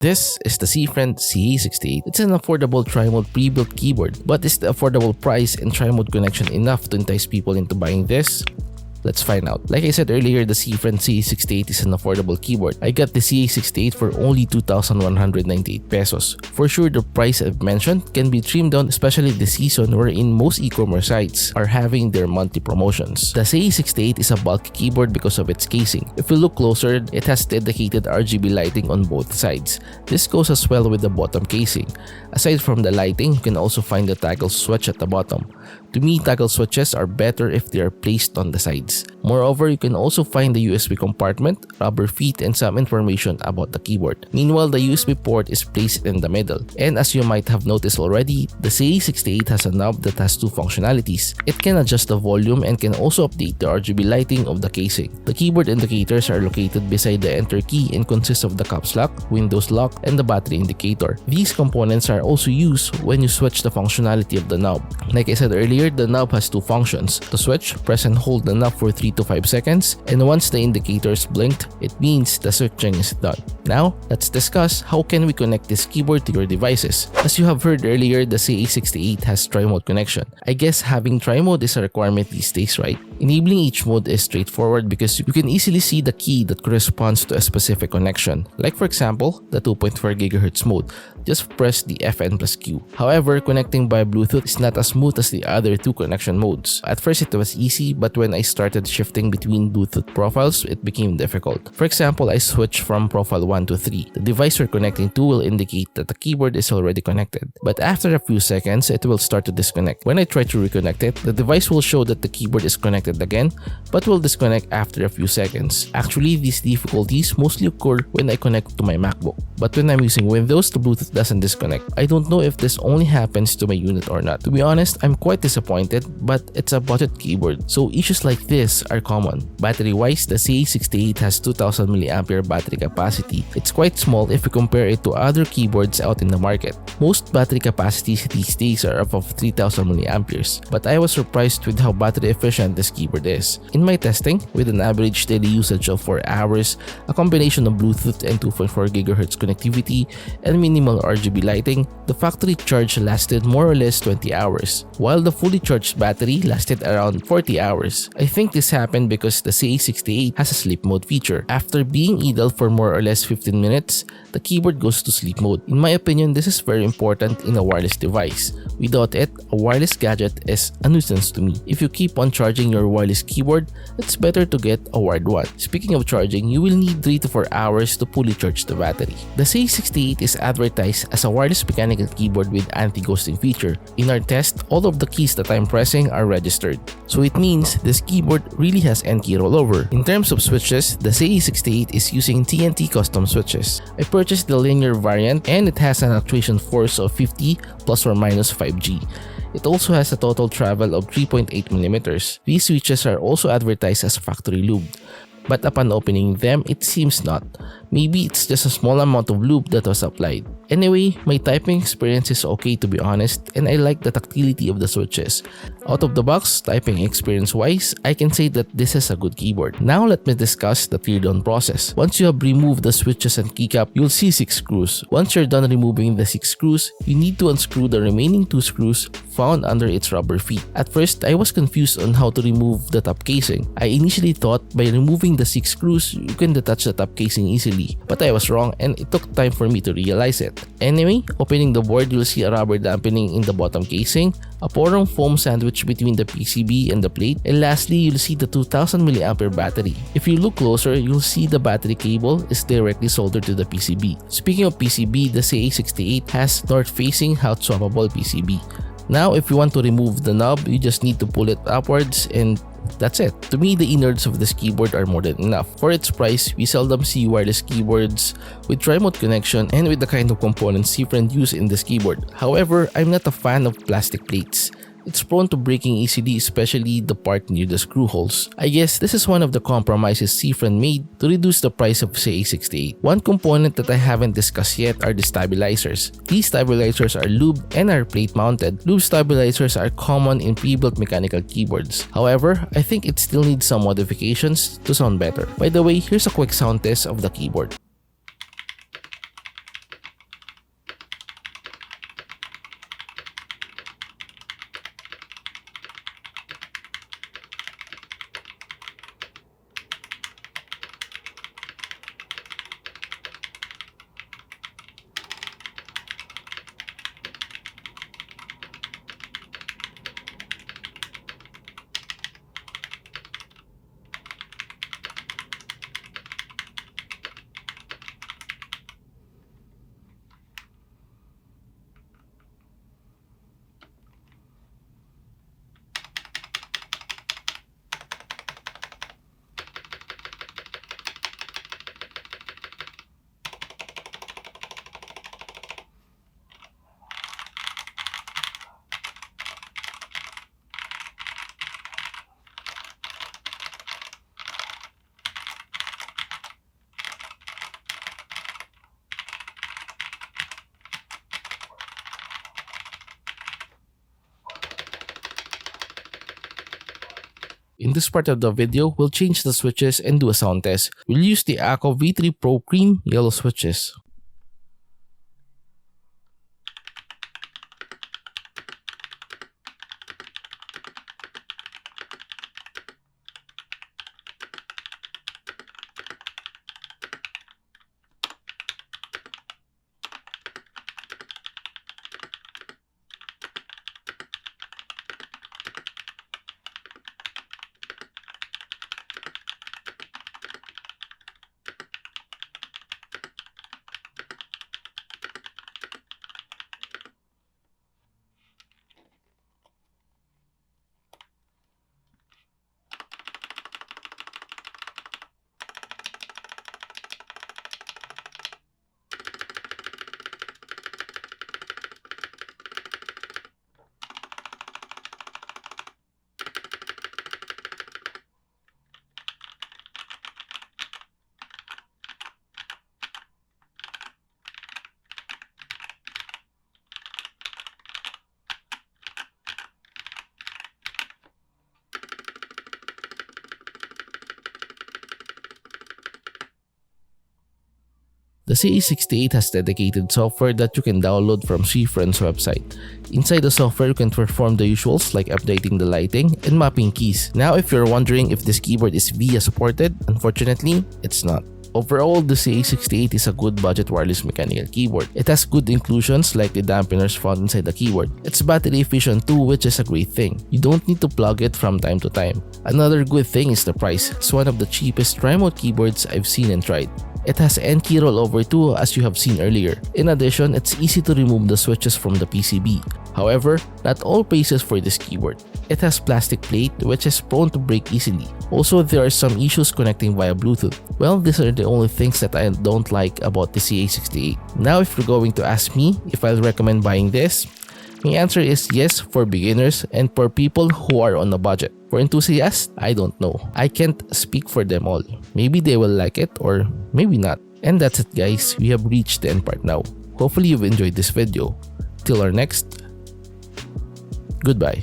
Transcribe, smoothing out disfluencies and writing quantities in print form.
This is the Zifriend ZA68. It's an affordable Trimode pre-built keyboard, but is the affordable price and Trimode connection enough to entice people into buying this? Let's find out. Like I said earlier, the Zifriend ZA68 is an affordable keyboard. I got the ZA68 for only 2,198 pesos. For sure, the price I've mentioned can be trimmed down, especially this season wherein most e-commerce sites are having their monthly promotions. The ZA68 is a bulky keyboard because of its casing. If you look closer, it has dedicated RGB lighting on both sides. This goes as well with the bottom casing. Aside from the lighting, you can also find the toggle switch at the bottom. To me, toggle switches are better if they are placed on the sides. Moreover, you can also find the USB compartment, rubber feet, and some information about the keyboard. Meanwhile, the USB port is placed in the middle. And as you might have noticed already, the ZA68 has a knob that has two functionalities. It can adjust the volume and can also update the RGB lighting of the casing. The keyboard indicators are located beside the enter key and consist of the caps lock, Windows lock, and the battery indicator. These components are also used when you switch the functionality of the knob. Like I said earlier, the knob has two functions. To switch, press and hold the knob for 3 to 5 seconds, and once the indicators blinked, it means the switching is done. Now, let's discuss how can we connect this keyboard to your devices. As you have heard earlier, the ZA68 has Trimode connection. I guess having Trimode is a requirement these days, right? Enabling each mode is straightforward because you can easily see the key that corresponds to a specific connection. Like for example, the 2.4 GHz mode. Just press the FN plus Q. However, connecting by Bluetooth is not as smooth as the other two connection modes. At first it was easy, but when I started shifting between Bluetooth profiles, it became difficult. For example, I switched from profile 1 to 3. The device you're connecting to will indicate that the keyboard is already connected. But after a few seconds, it will start to disconnect. When I try to reconnect it, the device will show that the keyboard is connected again, but will disconnect after a few seconds. Actually, these difficulties mostly occur when I connect to my MacBook. But when I'm using Windows, the Bluetooth doesn't disconnect. I don't know if this only happens to my unit or not. To be honest, I'm quite disappointed, but it's a budget keyboard, so issues like this are common. Battery-wise, the ZA68 has 2000 mAh battery capacity. It's quite small if you compare it to other keyboards out in the market. Most battery capacities these days are above 3000 mAh, but I was surprised with how battery efficient this keyboard is. In my testing, with an average daily usage of 4 hours, a combination of Bluetooth and 2.4 GHz connectivity, and minimal RGB lighting, the factory charge lasted more or less 20 hours, while the fully charged battery lasted around 40 hours. I think this happened because the ZA68 has a sleep mode feature. After being idle for more or less 15 minutes, the keyboard goes to sleep mode. In my opinion, this is very important in a wireless device. Without it, a wireless gadget is a nuisance to me. If you keep on charging your wireless keyboard, it's better to get a wired one. Speaking of charging, you will need 3 to 4 hours to fully charge the battery. The ZA68 is advertised as a wireless mechanical keyboard with anti-ghosting feature. In our test, all of the keys that I'm pressing are registered. So it means this keyboard really has N-key rollover. In terms of switches, the ZA68 is using TNT custom switches. I purchased the linear variant and it has an actuation force of 50 plus or minus 5G. It also has a total travel of 3.8mm. These switches are also advertised as factory lubed, but upon opening them, it seems not. Maybe it's just a small amount of lube that was applied. Anyway, my typing experience is okay to be honest, and I like the tactility of the switches. Out of the box, typing experience wise, I can say that this is a good keyboard. Now let me discuss the tear down process. Once you have removed the switches and keycap, you'll see 6 screws. Once you're done removing the 6 screws, you need to unscrew the remaining 2 screws found under its rubber feet. At first, I was confused on how to remove the top casing. I initially thought by removing the 6 screws, you can detach the top casing easily. But I was wrong and it took time for me to realize it. Anyway, opening the board, you'll see a rubber dampening in the bottom casing, a porous foam sandwich between the PCB and the plate, and lastly, you'll see the 2000 mAh battery. If you look closer, you'll see the battery cable is directly soldered to the PCB. Speaking of PCB, the ZA68 has north-facing hot swappable PCB. Now, if you want to remove the knob, you just need to pull it upwards and that's it. To me, the innards of this keyboard are more than enough. For its price, we seldom see wireless keyboards with Trimode connection and with the kind of components Zifriend use in this keyboard. However, I'm not a fan of plastic plates. It's prone to breaking easily, especially the part near the screw holes. I guess this is one of the compromises Zifriend made to reduce the price of ZA68. One component that I haven't discussed yet are the stabilizers. These stabilizers are lubed and are plate mounted. Lube stabilizers are common in pre-built mechanical keyboards. However, I think it still needs some modifications to sound better. By the way, here's a quick sound test of the keyboard. In this part of the video, we'll change the switches and do a sound test. We'll use the Akko V3 Pro Cream yellow switches. The ZA68 has dedicated software that you can download from Zifriend's website. Inside the software, you can perform the usuals like updating the lighting and mapping keys. Now, if you're wondering if this keyboard is VIA supported, unfortunately, it's not. Overall, the ZA68 is a good budget wireless mechanical keyboard. It has good inclusions like the dampeners found inside the keyboard. It's battery efficient too, which is a great thing. You don't need to plug it from time to time. Another good thing is the price. It's one of the cheapest Trimode keyboards I've seen and tried. It has N-key rollover too, as you have seen earlier. In addition, it's easy to remove the switches from the PCB. However, not all praises for this keyboard. It has plastic plate which is prone to break easily. Also, there are some issues connecting via Bluetooth. Well, these are the only things that I don't like about the ZA68. Now, if you're going to ask me if I'll recommend buying this, my answer is yes for beginners and for people who are on a budget. For enthusiasts, I don't know. I can't speak for them all. Maybe they will like it or maybe not. And that's it guys, we have reached the end part now. Hopefully you've enjoyed this video. Till our next, goodbye.